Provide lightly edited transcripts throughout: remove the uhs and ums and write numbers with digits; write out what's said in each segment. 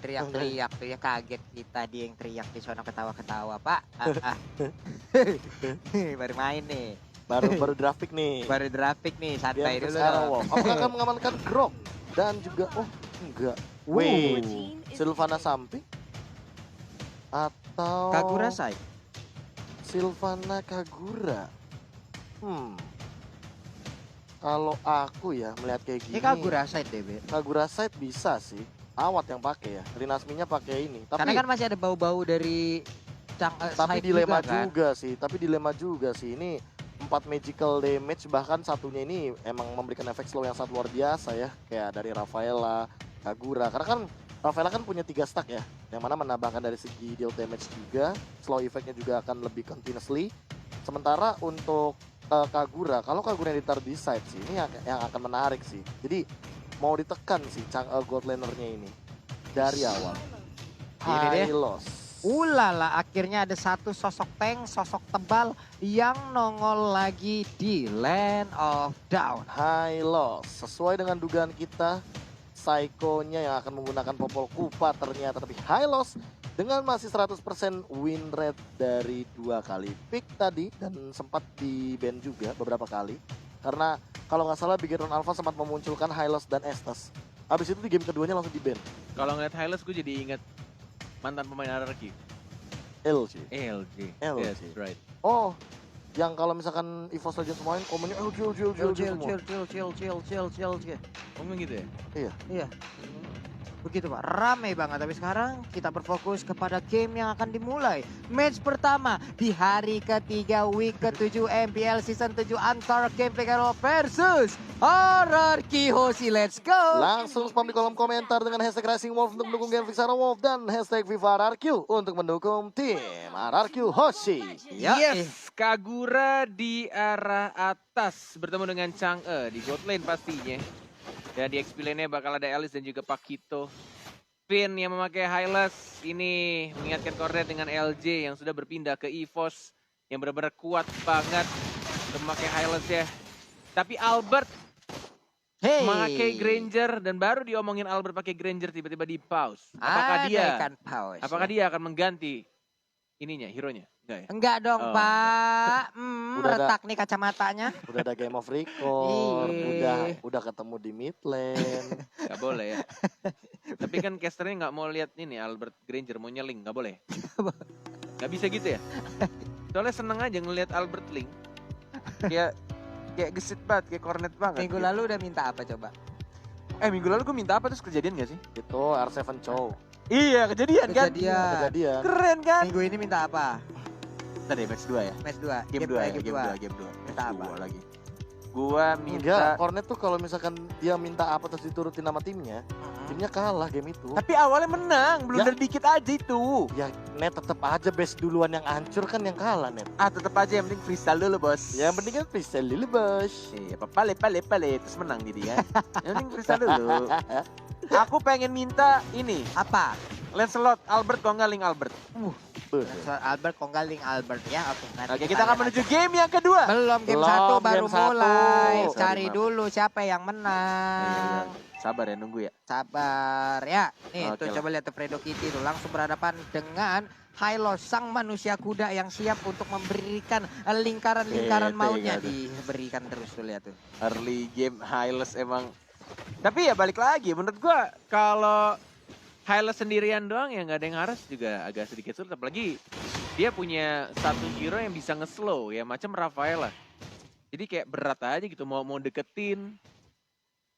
teriak-teriak tuh ya, kaget kita dia yang teriak di sono ketawa-ketawa, Pak. Baru main nih. Baru grafik nih. Baru grafik nih, santai dulu sekarang, dong. wow. Apakah akan mengamankan Grok? Dan juga, oh enggak. Wait, Sylvana samping? Atau... Kagura Sai. Sylvana Kagura. Kalau aku ya melihat kayak gini. Ini Kagura Sai deh, Be. Kagura side bisa sih. Awat yang pakai ya. Rinasminya pakai ini. Tapi, Karena kan masih ada bau-bau dari tapi Side dilema juga, kan? dilema juga sih. Ini 4 magical damage, bahkan satunya ini emang memberikan efek slow yang sangat luar biasa ya. Kayak dari Rafaela, Kagura. Karena kan Rafaela kan punya 3 stack ya. Yang mana menambahkan dari segi deal damage juga. Slow effectnya juga akan lebih continuously. Sementara untuk Kagura, kalau Kagura yang ditaruh di side sih, ini yang akan menarik sih. Jadi mau ditekan sih gold lanernya ini dari awal. Ini dia. Hylos. Ulala, akhirnya ada satu sosok tank, sosok tebal yang nongol lagi di Land of Dawn. Hylos, sesuai dengan dugaan kita, Psycho-nya yang akan menggunakan popol kupa ternyata. Tapi Hylos dengan masih 100% win rate dari 2 kali pick tadi. Dan sempat di ban juga beberapa kali. Karena kalau nggak salah Bigetron Alpha sempat memunculkan Hylos dan Estes. Habis itu di game keduanya langsung di ban. Kalau ngeliat Hylos gue jadi inget mantan pemain RRQ. LG. LG. LG. Yes, right. Oh, yang kalau misalkan EVOS Legends main komennya LG semua. Chill. Ngomong gitu ya? Iya. Begitu Pak, ramai banget. Tapi sekarang kita berfokus kepada game yang akan dimulai. Match pertama di hari ketiga week ke-7 MPL Season 7 antara Game Figaro versus RRQ Hoshi. Let's go! Langsung spam di kolom komentar dengan hashtag Rising Wolf untuk mendukung Game Fixara Wolf dan hashtag Viva RRQ untuk mendukung tim RRQ Hoshi. Yes, Kagura di arah atas bertemu dengan Chang'e di bot lane pastinya. Dan di XP lane-nya bakal ada Alice dan juga Pakito. Finn yang memakai Hylos ini mengingatkan Cornet dengan LJ yang sudah berpindah ke EVOS yang benar-benar kuat banget untuk memakai Hylos ya. Tapi Albert memakai Granger dan baru diomongin Albert pakai Granger tiba-tiba di pause. Apakah dia akan mengganti ininya, hero-nya? Enggak ya? Enggak dong, Oh, Pak. Udah Retak nih kacamatanya. Udah ada game of record, Ih. udah ketemu di mid lane. Gak boleh ya. Tapi kan casternya nggak mau lihat ini Albert Granger mau nyeling, nggak boleh. Nggak bisa gitu ya. Soalnya seneng aja ngelihat Albert link. Kayak gesit banget, kayak cornet banget. Minggu lalu udah minta apa coba? Minggu lalu gue minta apa terus kejadian gak sih? Itu R7 Chow. Iya, kejadian kan? Kejadian. Keren kan? Minggu ini minta apa? Tadi match 2 ya? Match 2. Game 2 ya, game 2. Minta apa? Lagi. Gua Enggak, minta. Cornet tuh kalau misalkan dia minta apa terus diturutin nama timnya kalah game itu. Tapi awalnya menang, belum Ya. dari dikit aja itu. Ya, Net tetap aja base duluan yang hancur kan yang kalah, Net. Tetep aja yang penting freestyle dulu, Bos. Yang penting kan freestyle dulu, Bos. Iya, pale terus menang jadi kan. Yang penting freestyle dulu. Aku pengen minta ini, Apa? Lancelot, Albert kok nggak Link Albert. Albert Konggaling Albert ya. Oke, kita akan menuju game yang kedua. Belum game Belum, 1 baru game satu. mulai. Sorry, Cari maaf. dulu siapa yang menang. Sabar ya, nunggu ya. Sabar ya. Nih Oke tuh lah. coba lihat tuh Fredo Kitty tuh langsung berhadapan dengan Hylos, sang manusia kuda yang siap untuk memberikan lingkaran-lingkaran Bete, maunya. gak tuh. Diberikan terus tuh lihat tuh. Early game Hylos emang. Tapi ya balik lagi, menurut gua kalau Hylos sendirian doang ya nggak ada yang harus juga agak sedikit sulit. Apalagi dia punya satu hero yang bisa nge-slow ya, macam Rafaela. Jadi kayak berat aja gitu, mau deketin,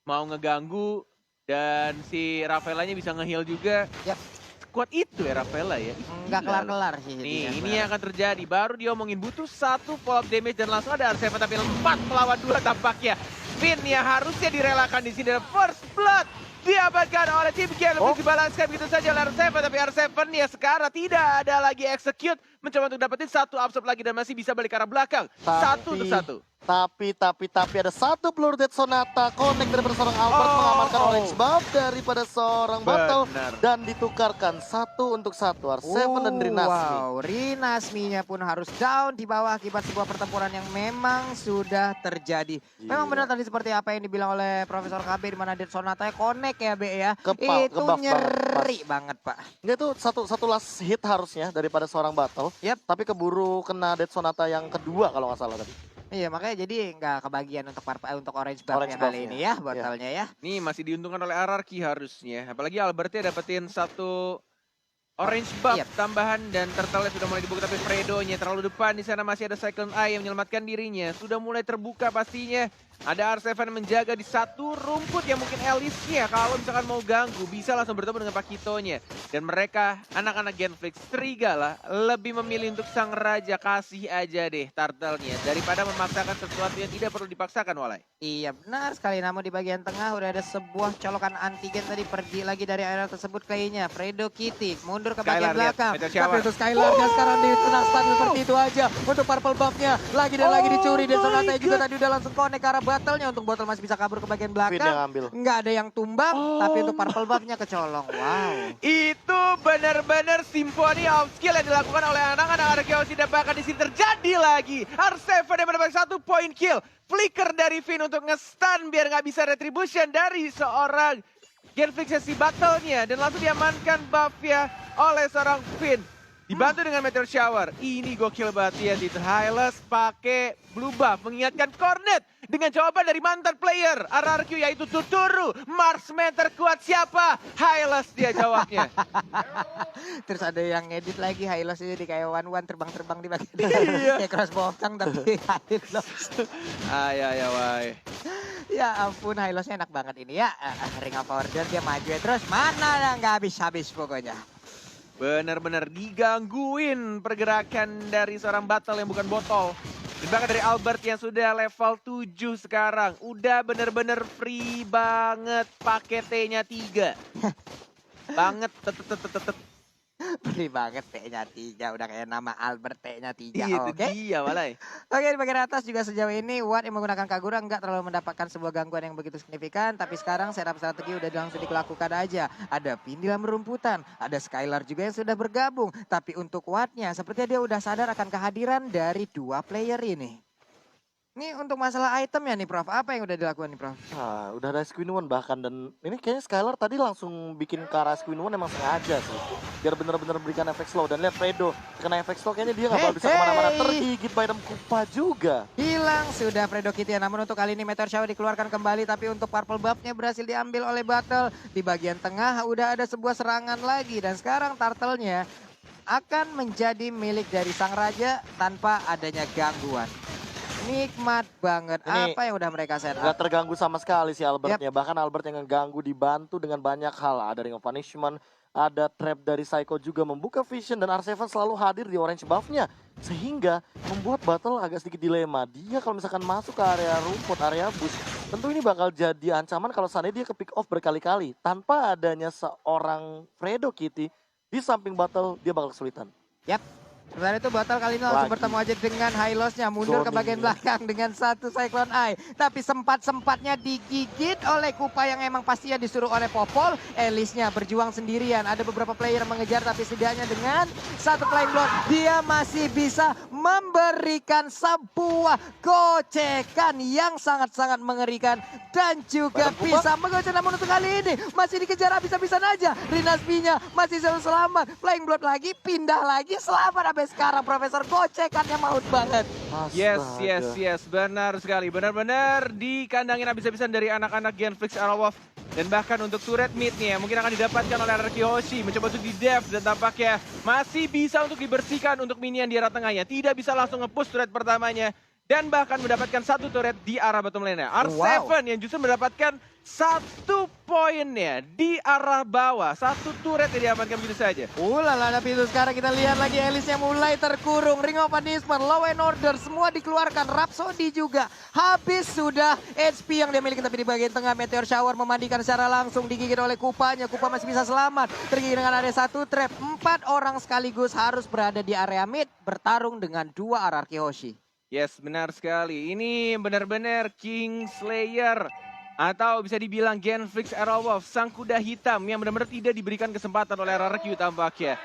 mau ngeganggu, dan si Rafaelanya bisa nge-heal juga. Yap. Kuat itu ya Rafaela ya. Nggak Gila kelar-kelar loh. sih. Nih, dia. ini yang akan terjadi. Baru diomongin butuh 1 follow up damage dan langsung ada R7 tapi 4 melawan 2 tampaknya. Finn yang harusnya direlakan di sini. First blood diamankan oleh tim Game. Lebih dibalaskan begitu saja oleh R7. Tapi R7 ya sekarang tidak ada lagi execute. Mencoba untuk dapetin 1 absorb lagi dan masih bisa balik ke arah belakang. 1 untuk 1. Tapi ada satu peluru Dead Sonata connect daripada seorang Albert mengamankan orange buff daripada seorang Battle Benar. dan ditukarkan 1-1 R7 dan Rinasmi. Wow, Rinasminya pun harus down di bawah akibat sebuah pertempuran yang memang sudah terjadi. Memang benar tadi seperti apa yang dibilang oleh Profesor KB di mana Dead Sonata connect ya Be ya. Itu Kebuff nyeri banget Pak. Dia tuh satu last hit harusnya daripada seorang Battle. Yap. Tapi keburu kena Dead Sonata yang kedua kalau nggak salah tadi. Iya makanya jadi nggak kebagian untuk orange Orange buff-nya kali buff-nya. ini ya Battle-nya ya. Nih masih diuntungkan oleh RRQ harusnya. Apalagi Albertnya dapetin satu orange buff Yep. tambahan dan Turtle sudah mulai dibuka, tapi Fredo-nya terlalu depan. Di sana masih ada Cyclone Eye yang menyelamatkan dirinya. Sudah mulai terbuka pastinya. Ada R7 menjaga di satu rumput yang mungkin Alice-nya kalau misalkan mau ganggu bisa langsung bertemu dengan Pakito-nya. Dan mereka anak-anak Genflix Serigala lebih memilih untuk sang raja, kasih aja deh Turtle-nya daripada memaksakan sesuatu yang tidak perlu dipaksakan Walai. Iya benar sekali, namun di bagian tengah udah ada sebuah colokan antigen tadi pergi lagi dari area tersebut kayaknya. Fredo Kitty mundur ke bagian Skylar lihat, belakang. Meteor Shower. Tapi itu Skylar dan sekarang di stun seperti itu aja. Untuk purple buff-nya lagi dan lagi dicuri. Dan Sonata juga tadi udah langsung connect ke arah battle-nya. Untuk botol masih bisa kabur ke bagian Finn yang belakang. ambil. Nggak ada yang tumbang, tapi untuk purple buff-nya kecolong. Wow. Itu benar-benar simfoni of skill yang dilakukan oleh anak-anak Arkeos tidak bakal di sini terjadi lagi. R7 yang mendapatkan 1 point kill. Flicker dari Finn untuk nge-stun biar nggak bisa retribution dari seorang Genflix sesi battle-nya. Dan langsung diamankan buff-nya oleh seorang Finn. Dibantu dengan Meteor Shower. Ini gokil banget ya. Hylos pakai blue buff mengingatkan Cornet. Dengan jawaban dari mantan player RRQ yaitu Tuturu. Marksman terkuat siapa? Hylos dia jawabnya. Terus ada yang ngedit lagi Hylos ini di kayak one terbang-terbang di bagian Iya. kayak crossbow tapi Hylos. Ya wai. Ya ampun, Hylosnya enak banget ini ya. Ring of Order dia maju ya terus. Mana yang nggak habis-habis pokoknya. Benar-benar digangguin pergerakan dari seorang battle yang bukan botol. Dan bahkan dari Albert yang sudah level 7 sekarang. Udah benar-benar free banget pakai T-nya 3. Banget. Beri banget T-nya 3. Udah kayak nama Albert T-nya 3. Iya, itu Oke. dia Walai. Oke, di bagian atas juga sejauh ini Watt yang menggunakan Kagura nggak terlalu mendapatkan sebuah gangguan yang begitu signifikan. Tapi sekarang setup strategi udah langsung dilakukan aja. Ada Pin di dalam rumputan. Ada Skylar juga yang sudah bergabung. Tapi untuk Watt-nya sepertinya dia udah sadar akan kehadiran dari dua player ini. Ini untuk masalah itemnya nih Prof. Apa yang udah dilakukan nih Prof? Nah, udah ada Queen One bahkan dan ini kayaknya Skylar tadi langsung bikin ke arah Queen One emang sengaja sih. Biar bener-bener berikan efek slow dan lihat Fredo kena efek slow kayaknya dia nggak bakal bisa kemana-mana, tergigit by Dem Kupa juga. Hilang sudah Fredo Kitty, namun untuk kali ini Meteor Shower dikeluarkan kembali. Tapi untuk purple buff-nya berhasil diambil oleh Battle. Di bagian tengah udah ada sebuah serangan lagi. Dan sekarang Turtle-nya akan menjadi milik dari sang raja tanpa adanya gangguan. Nikmat banget. Ini Apa yang udah mereka set Gak up? terganggu sama sekali sih Albertnya. Bahkan Albert yang ngeganggu dibantu dengan banyak hal. Ada Ring of Punishment, ada trap dari Psycho juga membuka vision dan R7 selalu hadir di orange buff-nya. Sehingga membuat battle agak sedikit dilema. Dia kalau misalkan masuk ke area rumput, area bush, tentu ini bakal jadi ancaman kalau seandainya dia ke pick off berkali-kali. Tanpa adanya seorang Fredo Kitty di samping battle, dia bakal kesulitan. Yap. Sebenarnya itu Battle kali ini langsung Lagi. bertemu aja dengan Hylosnya. Mundur ke Zoning bagian ya. belakang dengan satu Cyclone Eye. Tapi sempat-sempatnya digigit oleh Kupa yang emang pastinya disuruh oleh Popol. Elisnya berjuang sendirian. Ada beberapa player yang mengejar tapi setidaknya dengan satu flying block. Dia masih bisa memberikan sebuah gocekan yang sangat-sangat mengerikan. Dan juga Badan Kupa. bisa menggocek, namun untuk kali ini masih dikejar habis-habisan aja. Rinasminya masih selalu selamat. Flying block lagi, pindah lagi, selamat sampai sekarang. Profesor gocekannya maut banget. Yes. Benar sekali. Benar-benar dikandangin habis-habisan dari anak-anak Genflix Arrowwolf. Dan bahkan untuk turret mid-nya mungkin akan didapatkan oleh RRQ Hoshi. Mencoba untuk di-def dan tampaknya masih bisa untuk dibersihkan untuk minion di arah tengahnya. Tidak bisa langsung nge-push turret pertamanya. Dan bahkan mendapatkan satu turret di arah bottom lane-nya. R7 yang justru mendapatkan satu poinnya di arah bawah. Satu turret yang diamankan begitu saja. Ulala, tapi itu sekarang kita lihat lagi Elisnya mulai terkurung. Ring of Punishment, Law and Order semua dikeluarkan. Rhapsody juga habis sudah HP yang dia miliki. Tapi di bagian tengah Meteor Shower memandikan secara langsung, digigit oleh Kupanya. Kupa masih bisa selamat. Tergigit dengan ada satu trap. 4 orang sekaligus harus berada di area mid bertarung dengan 2 RRQ Hoshi. Yes, benar sekali. Ini benar-benar King Slayer. Atau bisa dibilang Genflix Aerowolf, sang kuda hitam yang benar-benar tidak diberikan kesempatan oleh RRQ tampaknya.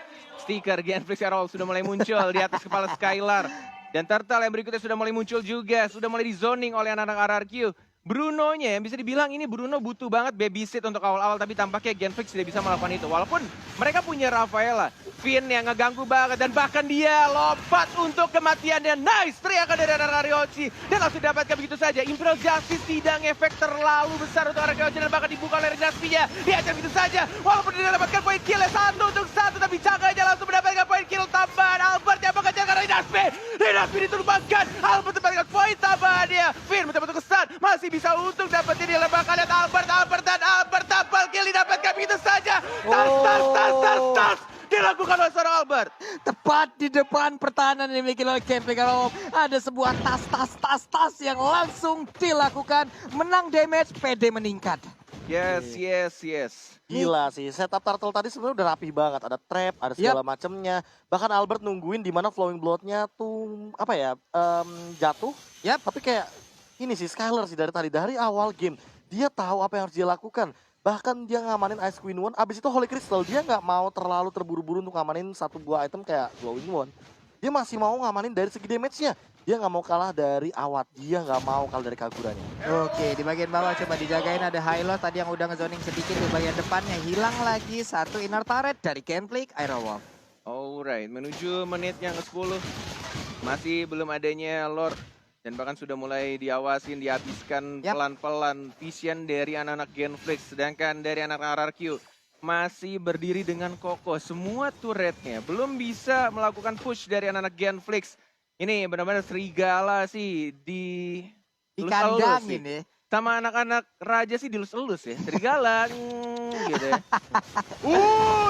Stiker Genflix Aerowolf sudah mulai muncul di atas kepala Skylar. Dan turtle yang berikutnya sudah mulai muncul juga. Sudah mulai di zoning oleh anak-anak RRQ. Brunonya yang bisa dibilang ini Bruno butuh banget babysit untuk awal-awal. Tapi tampaknya Genflix tidak bisa melakukan itu. Walaupun mereka punya Rafaela. Finn yang ngeganggu banget. Dan bahkan dia lompat untuk kematiannya. Nice! Teriakan dari anak Ariochi. Dan langsung didapatkan begitu saja. Imperial Justice tidak ngefek terlalu besar untuk Ariochi. Dan bahkan dibuka oleh Regnaspi-nya. Diajar begitu saja. Walaupun tidak mendapatkan poin kill 1 untuk 1. Tapi Caganya langsung mendapatkan poin kill tambahan. Albert yang mengejar karena Regnaspi. Regnaspi ditumbangkan. Albert mendapatkan poin tambahannya. Finn mencoba untuk kesan. Masih bisa untuk dapetin di lembaga. Lihat Albert dan Albert tampal kill didapatkan begitu saja. Tas. Dilakukan oleh seorang Albert. Tepat di depan pertahanan yang dimiliki oleh Genflix Aerowolf. Ada sebuah tas yang langsung dilakukan. Menang damage, PD meningkat. Yes. Gila sih, setup turtle tadi sebenarnya udah rapi banget. Ada trap, ada segala macemnya. Bahkan Albert nungguin di mana flowing blood-nya tuh jatuh. Tapi kayak ini sih Skylar sih dari awal game dia tahu apa yang harus dia lakukan. Bahkan dia ngamanin Ice Queen One, abis itu Holy Crystal dia nggak mau terlalu terburu-buru untuk ngamanin satu buah item kayak Glowing One. Dia masih mau ngamanin dari segi damage-nya. Dia nggak mau kalah dari Awat, dia nggak mau kalah dari Kaguranya. Oke, di bagian bawah coba dijagain ada High Loss tadi yang udah ngezoning sedikit di bagian depannya. Hilang lagi satu inner turret dari Genflix Aerowolf. Alright, menuju menit yang ke-10. Masih belum adanya Lord. Dan bahkan sudah mulai diawasin, dihabiskan pelan-pelan vision dari anak-anak Genflix. Sedangkan dari anak RRQ masih berdiri dengan kokoh. Semua turretnya belum bisa melakukan push dari anak-anak Genflix. Ini benar-benar serigala sih Dikandangin ya. Sama anak-anak raja sih dilus-elus ya. Serigala gitu ya.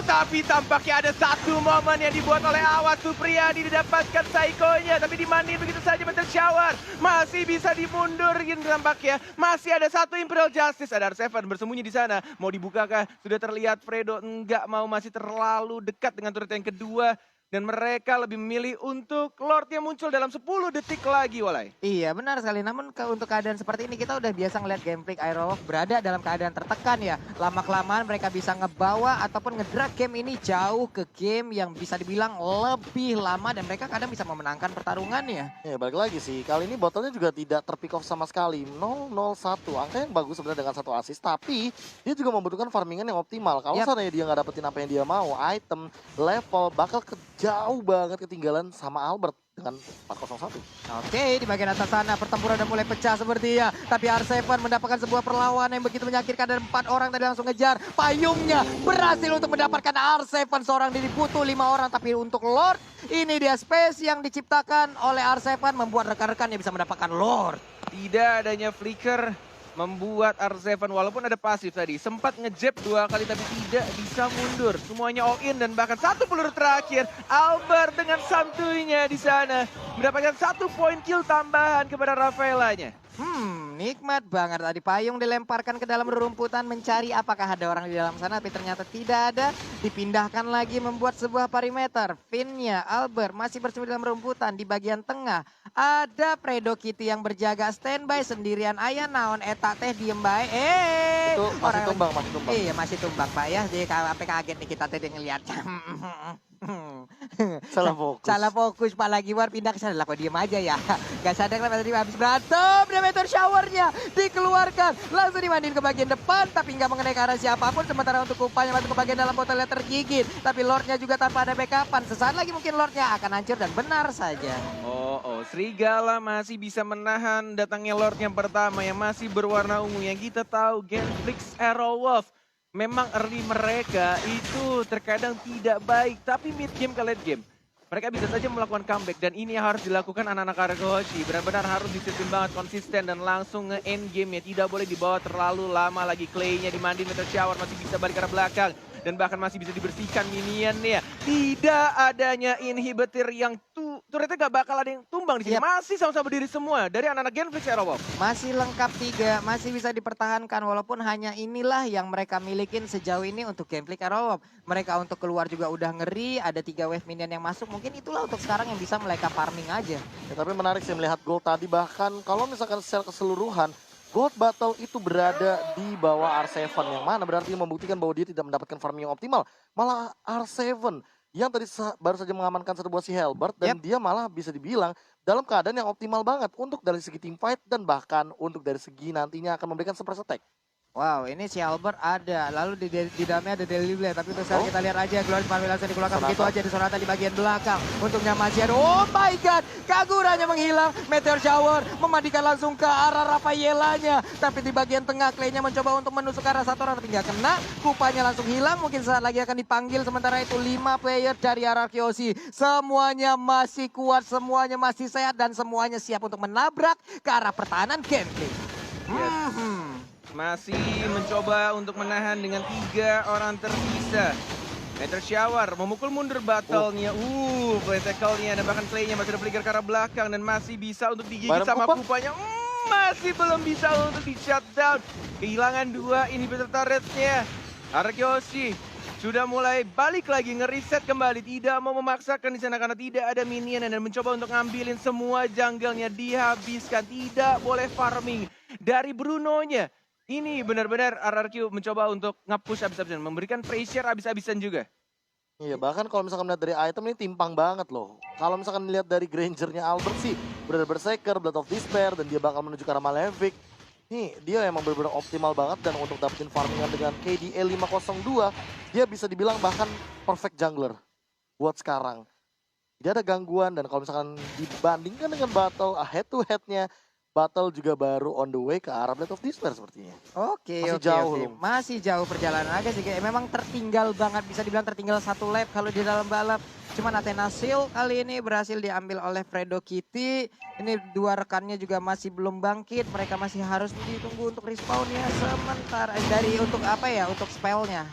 Tapi tampaknya ada satu momen yang dibuat oleh Awat Supriyadi didapatkan Saikonya. Tapi dimanin begitu saja Meteor Shower. Masih bisa dimundurin tampaknya. Masih ada satu Imperial Justice. Ada R7 bersembunyi di sana. Mau dibukakah? Sudah terlihat Fredo enggak mau, masih terlalu dekat dengan turret yang kedua. Dan mereka lebih memilih untuk Lord yang muncul dalam 10 detik lagi, Walai. Iya benar sekali, namun untuk keadaan seperti ini kita udah biasa ngeliat Genflix Aerowolf berada dalam keadaan tertekan ya. Lama-kelamaan mereka bisa ngebawa ataupun ngedrag game ini jauh ke game yang bisa dibilang lebih lama. Dan mereka kadang bisa memenangkan pertarungannya. Ya balik lagi sih, kali ini botolnya juga tidak terpick off sama sekali. 0-0-1, angka yang bagus sebenarnya dengan satu assist. Tapi dia juga membutuhkan farmingan yang optimal. Kalau seandainya dia nggak dapetin apa yang dia mau, item, level, bakal jauh banget ketinggalan sama Albert dengan 401. Oke, di bagian atas sana pertempuran udah mulai pecah sepertinya. Tapi R7 mendapatkan sebuah perlawanan yang begitu menyakitkan dan 4 orang tadi langsung ngejar. Payungnya berhasil untuk mendapatkan R7 seorang diri, butuh 5 orang. Tapi untuk Lord, ini dia space yang diciptakan oleh R7 membuat rekan-rekannya bisa mendapatkan Lord. Tidak adanya flicker membuat R7 walaupun ada pasif tadi. Sempat ngejab 2 kali tapi tidak bisa mundur. Semuanya all in dan bahkan satu peluru terakhir. Albert dengan santuinya di sana mendapatkan 1 poin kill tambahan kepada Rafaelanya. Nikmat banget tadi payung dilemparkan ke dalam rerumputan mencari apakah ada orang di dalam sana, tapi ternyata tidak ada. Dipindahkan lagi membuat sebuah perimeter. Finnya Albert masih bersembunyi dalam rumputan di bagian tengah. Ada Fredo Kitty yang berjaga standby sendirian. Ayah naon eta teh diem bae. Itu masih tumbang. Iya masih tumbang Pak ya. Jadi sampai kaget nih kita tadi ngeliat. Salah fokus Pak lagi war pindah ke sana lah kok diem aja ya. Gak sadar kenapa tadi habis berantem. Dan meteor showernya dikeluarkan. Langsung dimandiin ke bagian depan tapi nggak mengenai ke arah siapapun. Sementara untuk kupanya masuk ke bagian dalam botolnya tergigit. Tapi Lordnya juga tanpa ada backupan. Sesaat lagi mungkin Lordnya akan hancur dan benar saja. Serigala masih bisa menahan datangnya Lord yang pertama yang masih berwarna ungu. Yang kita tahu Genflix Aerowolf. Memang early mereka itu terkadang tidak baik. Tapi mid game ke late game, mereka bisa saja melakukan comeback. Dan ini yang harus dilakukan anak-anak Argoshi. Benar-benar harus disiplin banget, konsisten dan langsung nge-end game-nya. Tidak boleh dibawa terlalu lama lagi. Clay-nya dimandi, Meteor Shower masih bisa balik ke arah belakang. Dan bahkan masih bisa dibersihkan minion-nya. Tidak adanya inhibitor yang turretnya gak bakal ada yang tumbang di sini. Yap. Masih sama-sama berdiri semua dari anak-anak Genflix Era Wolf. Masih lengkap 3, masih bisa dipertahankan walaupun hanya inilah yang mereka milikin sejauh ini untuk gameplay Arrow. Mereka untuk keluar juga udah ngeri, ada 3 wave minion yang masuk. Mungkin itulah untuk sekarang yang bisa mereka farming aja. Ya, tapi menarik sih melihat Gold tadi, bahkan kalau misalkan secara keseluruhan Gold Battle itu berada di bawah R7 yang mana berarti membuktikan bahwa dia tidak mendapatkan farming yang optimal. Malah R7 yang tadi baru saja mengamankan satu buah si Halberd dan dia malah bisa dibilang dalam keadaan yang optimal banget untuk dari segi team fight dan bahkan untuk dari segi nantinya akan memberikan surprise attack. Wow, ini si Albert ada, lalu di dalamnya ada Daily Blade, tapi untuk sekarang kita lihat aja Glorious Farming langsung dikeluarkan Sonata. begitu aja di Sonata di bagian belakang. Untuknya masih ada, oh my god, Kaguranya menghilang, Meteor Shower memandikan langsung ke arah Rafaelanya. Tapi di bagian tengah Clay-nya mencoba untuk menusuk ke arah satu orang, tapi nggak kena, kupanya langsung hilang, mungkin saat lagi akan dipanggil. Sementara itu 5 player dari Ararkiosi, semuanya masih kuat, semuanya masih sehat, dan semuanya siap untuk menabrak ke arah pertahanan Genflix. Masih mencoba untuk menahan dengan 3 orang tersisa. Meteor Shower memukul mundur battle-nya. Play tackle-nya dan bahkan Clay-nya masih ada flicker ke arah belakang dan masih bisa untuk digigit Bareng sama Kupa. kupanya. Masih belum bisa untuk di shutdown. Kehilangan 2 inhibitor turret-nya. Arkeoshi sudah mulai balik lagi ngereset kembali. Tidak mau memaksakan di sana karena tidak ada minion dan mencoba untuk ngambilin semua jungle-nya dihabiskan. Tidak boleh farming dari Bruno-nya. Ini benar-benar RRQ mencoba untuk nge-push abis-abisan, memberikan pressure abis-abisan juga. Iya, bahkan kalau misalkan melihat dari item ini timpang banget loh. Kalau misalkan lihat dari Granger-nya Albert sih, benar Berserker, Blood of Despair, dan dia bakal menuju ke arah Malefic. Nih, dia emang benar-benar optimal banget dan untuk dapetin farmingan dengan KDA 502, dia bisa dibilang bahkan perfect jungler buat sekarang. Tidak ada gangguan dan kalau misalkan dibandingkan dengan battle head-to-headnya, battle juga baru on the way ke arah Blade of Despair sepertinya. Oke, Masih oke, jauh oke. loh. Masih jauh perjalanan agak sih. Memang tertinggal banget, bisa dibilang tertinggal 1 lap kalau di dalam balap. Cuman Athena Seal kali ini berhasil diambil oleh Fredo Kitty. Ini 2 rekannya juga masih belum bangkit. Mereka masih harus ditunggu untuk respawnnya sementara dari untuk apa ya, untuk spellnya.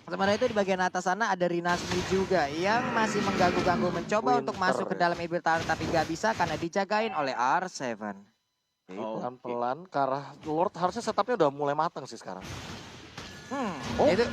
Sementara itu di bagian atas sana ada Rinasmi juga yang masih mengganggu-ganggu mencoba untuk Winter, masuk ke ya. dalam inventory tapi nggak bisa karena dijagain oleh R7. Pelan-pelan ke arah Lord harusnya setupnya udah mulai matang sih sekarang. Itu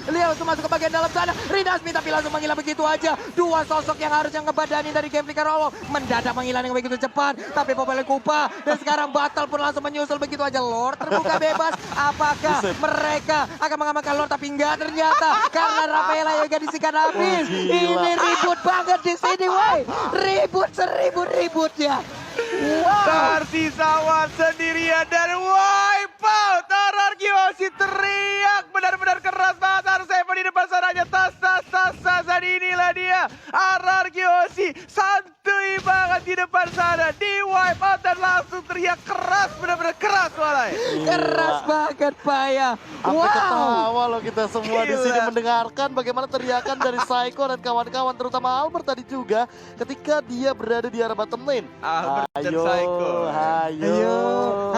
Lihat langsung masuk ke bagian dalam sana. Rinasmi tapi langsung menghilang begitu aja. 2 sosok yang harusnya ngebadanin dari gameplay Karolo mendadak menghilang yang begitu cepat. Tapi Popele Kupa dan sekarang Battle pun langsung menyusul begitu aja. Lord terbuka bebas. Apakah mereka akan mengamankan Lord? Tapi enggak ternyata karena Rafaela juga disikat habis. Ini ribut banget di sini, woi. Ribut seribut-ributnya. Wow. Tersisa Wan sendirian dan wipe out. Ararkiosi teriak benar-benar keras banget. R7 di depan sananya. Tas. Dan inilah dia. Ararkiosi santuy banget di depan sana. Di wipe out dan langsung teriak keras. Benar-benar keras Walai. Keras banget Pak ya. Sampai ketawa loh kita semua di sini Gila. mendengarkan bagaimana teriakan dari Psycho dan kawan-kawan terutama Albert tadi juga ketika dia berada di arah bottom lane. Albert dan Ayo, Psycho. ayo.